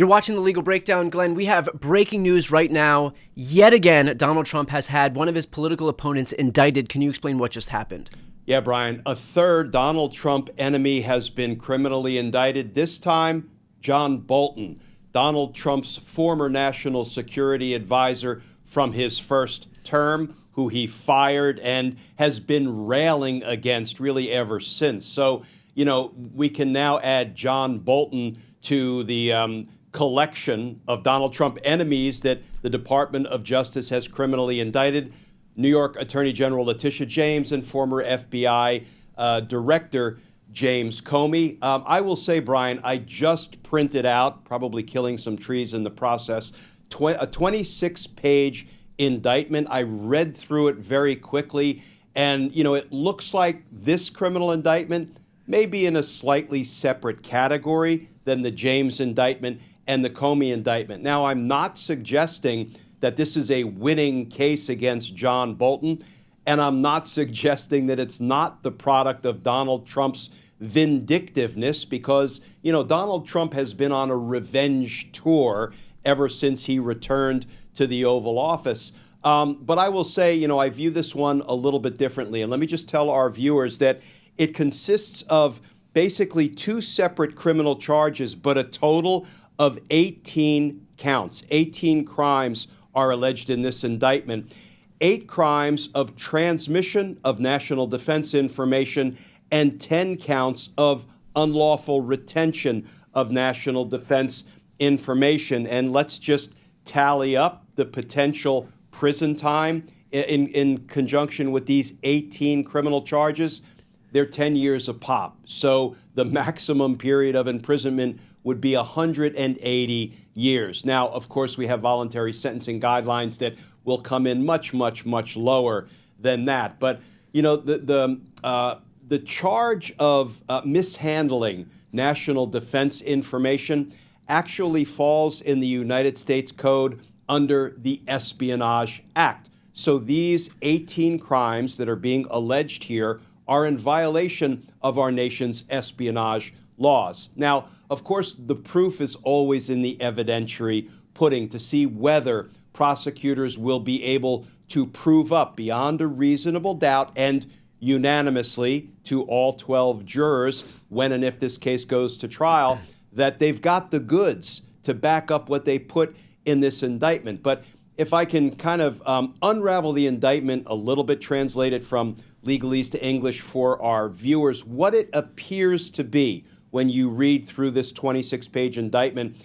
You're watching The Legal Breakdown, Glenn. We have breaking news right now. Yet again, Donald Trump has had one of his political opponents indicted. Can you explain what just happened? Yeah, Brian. A third Donald Trump enemy has been criminally indicted. This time, John Bolton, Donald Trump's former national security advisor from his first term, who he fired and has been railing against really ever since. So, we can now add John Bolton to the collection of Donald Trump enemies that the Department of Justice has criminally indicted. New York Attorney General Letitia James and former FBI Director James Comey. I will say, Brian, I just printed out, probably killing some trees in the process, a 26-page indictment. I read through it very quickly, and it looks like this criminal indictment may be in a slightly separate category than the James indictment and the Comey indictment. Now, I'm not suggesting that this is a winning case against John Bolton, and I'm not suggesting that it's not the product of Donald Trump's vindictiveness, because, Donald Trump has been on a revenge tour ever since he returned to the Oval Office. But I will say, I view this one a little bit differently. And let me just tell our viewers that it consists of basically two separate criminal charges, but a total of 18 counts. 18 crimes are alleged in this indictment. 8 crimes of transmission of national defense information and 10 counts of unlawful retention of national defense information. And let's just tally up the potential prison time in conjunction with these 18 criminal charges. They're 10 years a pop. So the maximum period of imprisonment would be 180 years. Now, of course, we have voluntary sentencing guidelines that will come in much, much, much lower than that. But, the charge of mishandling national defense information actually falls in the United States Code under the Espionage Act. So these 18 crimes that are being alleged here are in violation of our nation's espionage laws. Now, of course, the proof is always in the evidentiary pudding to see whether prosecutors will be able to prove up beyond a reasonable doubt and unanimously to all 12 jurors, when and if this case goes to trial, that they've got the goods to back up what they put in this indictment. But if I can kind of unravel the indictment a little bit, translate it from legalese to English for our viewers, what it appears to be when you read through this 26-page indictment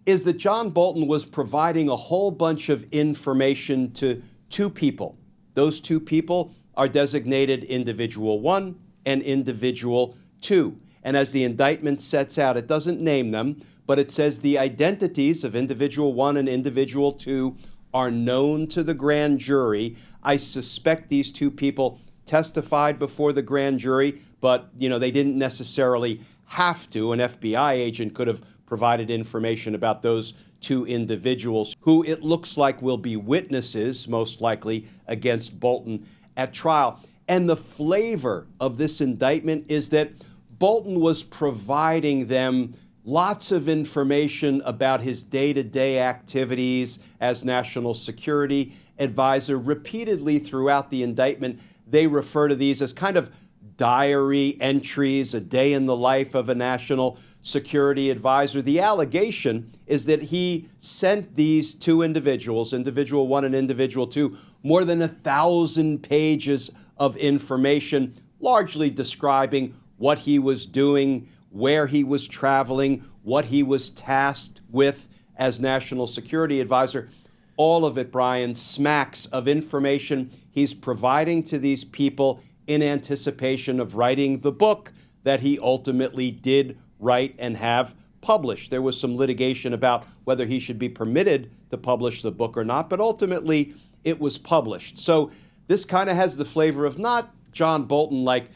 is that John Bolton was providing a whole bunch of information to two people. Those two people are designated Individual 1 and Individual 2. And as the indictment sets out, it doesn't name them, but it says the identities of Individual 1 and Individual 2 are known to the grand jury. I suspect these two people testified before the grand jury, but they didn't necessarily have to. An FBI agent could have provided information about those two individuals who it looks like will be witnesses, most likely, against Bolton at trial. And the flavor of this indictment is that Bolton was providing them lots of information about his day-to-day activities as national security advisor. Repeatedly throughout the indictment, they refer to these as kind of diary entries, a day in the life of a national security advisor. The allegation is that he sent these two individuals, Individual 1 and Individual 2, more than 1,000 pages of information, largely describing what he was doing, where he was traveling, what he was tasked with as national security advisor. All of it, Brian, smacks of information he's providing to these people in anticipation of writing the book that he ultimately did write and have published. There was some litigation about whether he should be permitted to publish the book or not, but ultimately it was published. So this kind of has the flavor of not John Bolton like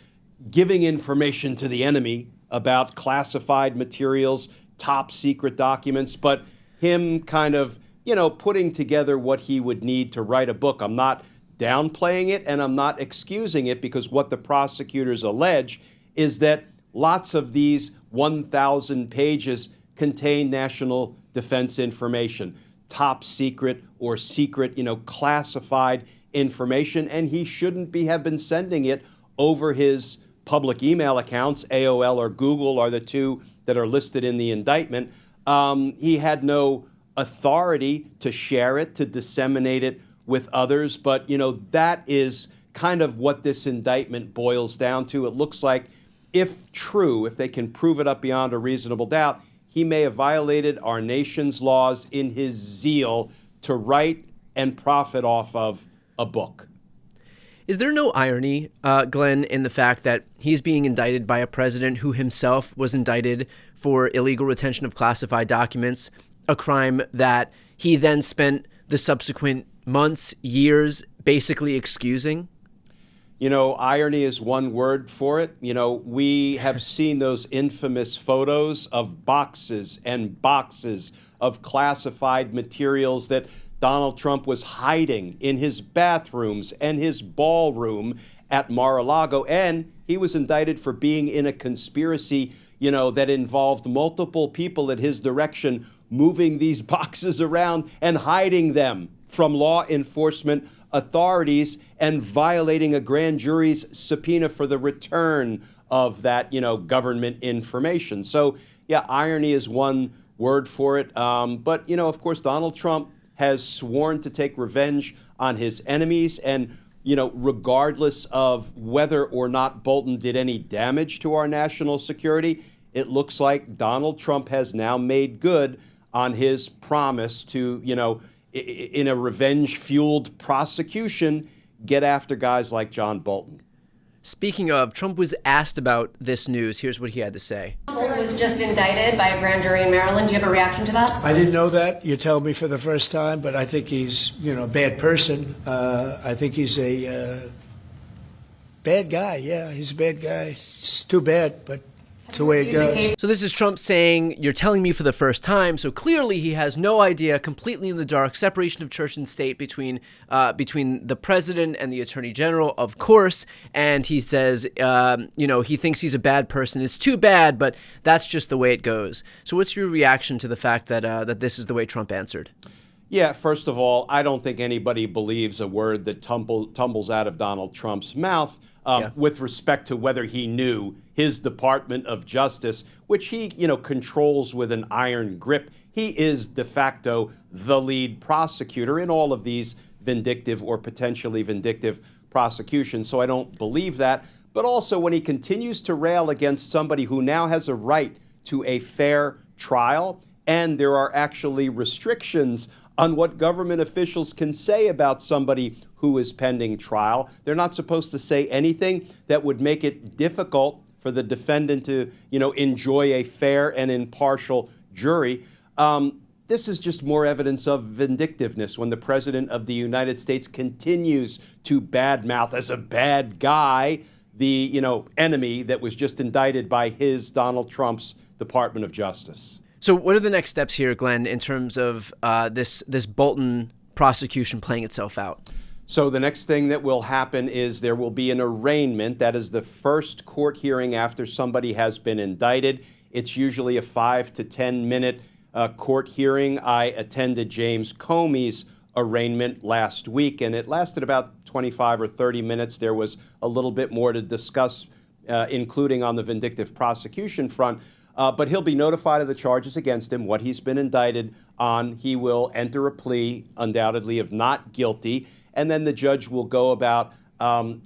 giving information to the enemy about classified materials, top secret documents, but him kind of, putting together what he would need to write a book. I'm not downplaying it and I'm not excusing it, because what the prosecutors allege is that lots of these 1,000 pages contain national defense information, top secret or secret, classified information, and he shouldn't have been sending it over his public email accounts. AOL or Google are the two that are listed in the indictment. He had no authority to share it, to disseminate it with others. But, that is kind of what this indictment boils down to. It looks like, if true, if they can prove it up beyond a reasonable doubt, he may have violated our nation's laws in his zeal to write and profit off of a book. Is there no irony, Glenn, in the fact that he's being indicted by a president who himself was indicted for illegal retention of classified documents, a crime that he then spent the subsequent months, years, basically excusing? Irony is one word for it. We have seen those infamous photos of boxes and boxes of classified materials that Donald Trump was hiding in his bathrooms and his ballroom at Mar-a-Lago. And he was indicted for being in a conspiracy, that involved multiple people at his direction moving these boxes around and hiding them from law enforcement authorities and violating a grand jury's subpoena for the return of that, government information. So, yeah, irony is one word for it. But, of course, Donald Trump has sworn to take revenge on his enemies. And, regardless of whether or not Bolton did any damage to our national security, it looks like Donald Trump has now made good on his promise to, in a revenge-fueled prosecution, get after guys like John Bolton. Speaking of, Trump was asked about this news. Here's what he had to say. Bolton was just indicted by a grand jury in Maryland. Do you have a reaction to that? I didn't know that. You tell me for the first time, but I think he's, a bad person. I think he's a bad guy. Yeah, he's a bad guy. It's too bad, but it's the way it goes. So this is Trump saying, you're telling me for the first time. So clearly he has no idea, completely in the dark, separation of church and state between the president and the attorney general, of course. And he says, he thinks he's a bad person. It's too bad, but that's just the way it goes. So what's your reaction to the fact that this is the way Trump answered? Yeah, first of all, I don't think anybody believes a word that tumbles out of Donald Trump's mouth. With respect to whether he knew his Department of Justice, which he, controls with an iron grip. He is de facto the lead prosecutor in all of these vindictive or potentially vindictive prosecutions. So I don't believe that. But also when he continues to rail against somebody who now has a right to a fair trial, and there are actually restrictions on what government officials can say about somebody who is pending trial. They're not supposed to say anything that would make it difficult for the defendant to, enjoy a fair and impartial jury. This is just more evidence of vindictiveness when the President of the United States continues to badmouth as a bad guy the, enemy that was just indicted by his, Donald Trump's, Department of Justice. So what are the next steps here, Glenn, in terms of this Bolton prosecution playing itself out? So the next thing that will happen is there will be an arraignment. That is the first court hearing after somebody has been indicted. It's usually a 5 to 10 minute court hearing. I attended James Comey's arraignment last week, and it lasted about 25 or 30 minutes. There was a little bit more to discuss, including on the vindictive prosecution front. But he'll be notified of the charges against him, what he's been indicted on. He will enter a plea, undoubtedly, of not guilty. And then the judge will go about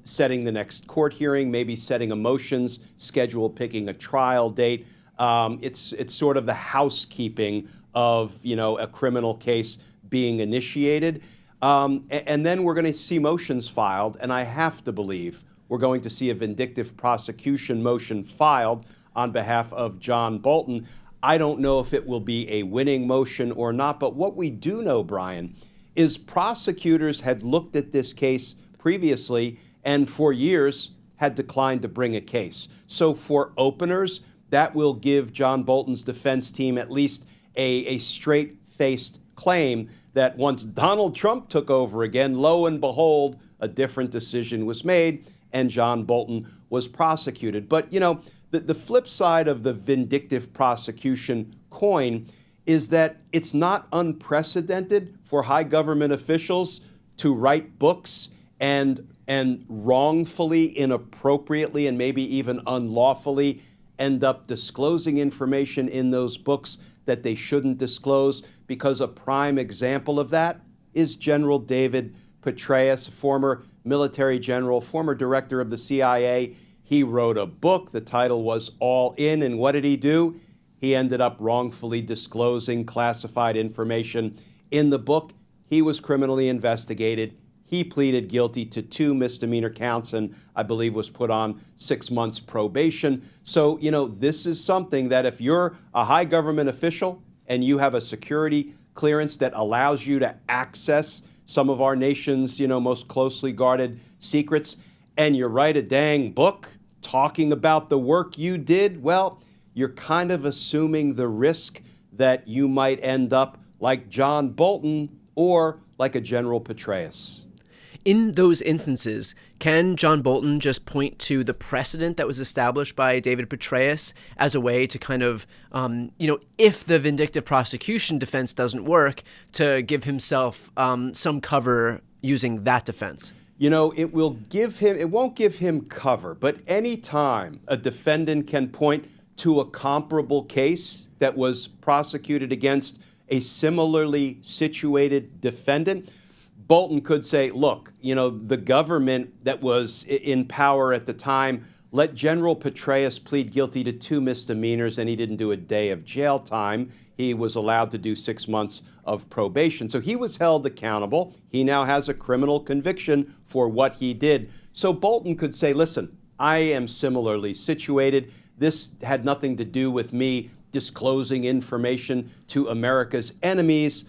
setting the next court hearing, maybe setting a motions schedule, picking a trial date. It's sort of the housekeeping of, a criminal case being initiated. And then we're going to see motions filed. And I have to believe we're going to see a vindictive prosecution motion filed on behalf of John Bolton. I don't know if it will be a winning motion or not, but what we do know, Brian, is prosecutors had looked at this case previously and for years had declined to bring a case. So for openers, that will give John Bolton's defense team at least a straight-faced claim that once Donald Trump took over again, lo and behold, a different decision was made and John Bolton was prosecuted. But, the flip side of the vindictive prosecution coin is that it's not unprecedented for high government officials to write books and wrongfully, inappropriately, and maybe even unlawfully end up disclosing information in those books that they shouldn't disclose, because a prime example of that is General David Petraeus, former military general, former director of the CIA. He wrote a book. The title was All In, and what did he do? He ended up wrongfully disclosing classified information in the book. He was criminally investigated. He pleaded guilty to 2 misdemeanor counts and I believe was put on 6 months probation. So, this is something that if you're a high government official and you have a security clearance that allows you to access some of our nation's, most closely guarded secrets, and you write a dang book talking about the work you did, well, you're kind of assuming the risk that you might end up like John Bolton or like a General Petraeus. In those instances, can John Bolton just point to the precedent that was established by David Petraeus as a way to kind of, if the vindictive prosecution defense doesn't work, to give himself some cover using that defense? It won't give him cover, but any time a defendant can point to a comparable case that was prosecuted against a similarly situated defendant, Bolton could say, look, the government that was in power at the time let General Petraeus plead guilty to 2 misdemeanors, and he didn't do a day of jail time. He was allowed to do 6 months of probation. So he was held accountable. He now has a criminal conviction for what he did. So Bolton could say, listen, I am similarly situated. This had nothing to do with me disclosing information to America's enemies.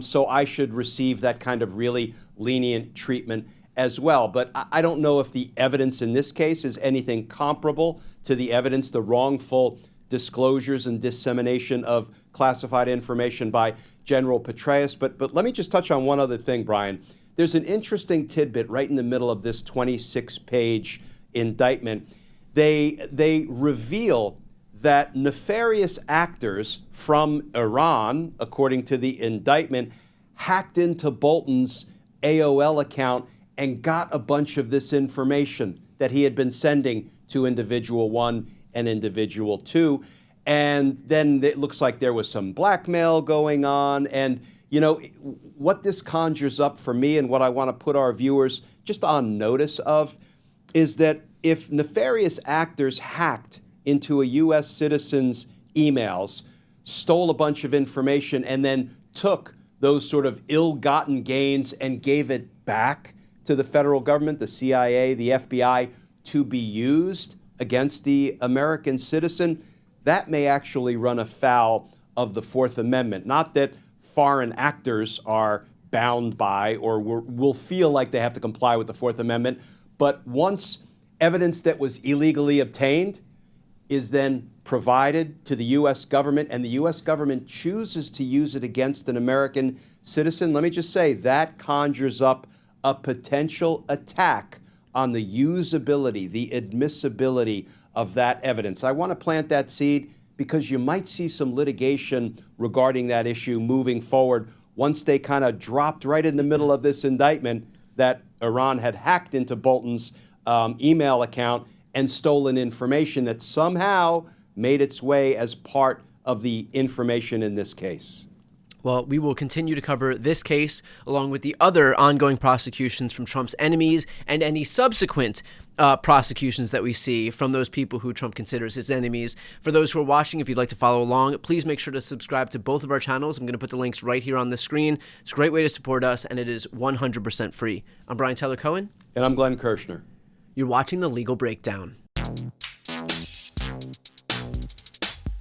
So I should receive that kind of really lenient treatment as well. But I don't know if the evidence in this case is anything comparable to the evidence, the wrongful disclosures and dissemination of classified information by General Petraeus. But let me just touch on one other thing, Brian. There's an interesting tidbit right in the middle of this 26-page indictment. They reveal that nefarious actors from Iran, according to the indictment, hacked into Bolton's AOL account and got a bunch of this information that he had been sending to Individual 1 and Individual 2. And then it looks like there was some blackmail going on. And, what this conjures up for me and what I want to put our viewers just on notice of is that if nefarious actors hacked into a U.S. citizen's emails, stole a bunch of information, and then took those sort of ill-gotten gains and gave it back to the federal government, the CIA, the FBI, to be used against the American citizen, that may actually run afoul of the Fourth Amendment. Not that foreign actors are bound by or will feel like they have to comply with the Fourth Amendment, but once evidence that was illegally obtained is then provided to the U.S. government, and the U.S. government chooses to use it against an American citizen, let me just say that conjures up a potential attack on the usability, the admissibility of that evidence. I want to plant that seed because you might see some litigation regarding that issue moving forward once they kind of dropped right in the middle of this indictment that Iran had hacked into Bolton's email account and stolen information that somehow made its way as part of the information in this case. Well, we will continue to cover this case along with the other ongoing prosecutions from Trump's enemies and any subsequent prosecutions that we see from those people who Trump considers his enemies. For those who are watching, if you'd like to follow along, please make sure to subscribe to both of our channels. I'm going to put the links right here on the screen. It's a great way to support us, and it is 100% free. I'm Brian Tyler Cohen. And I'm Glenn Kirshner. You're watching The Legal Breakdown.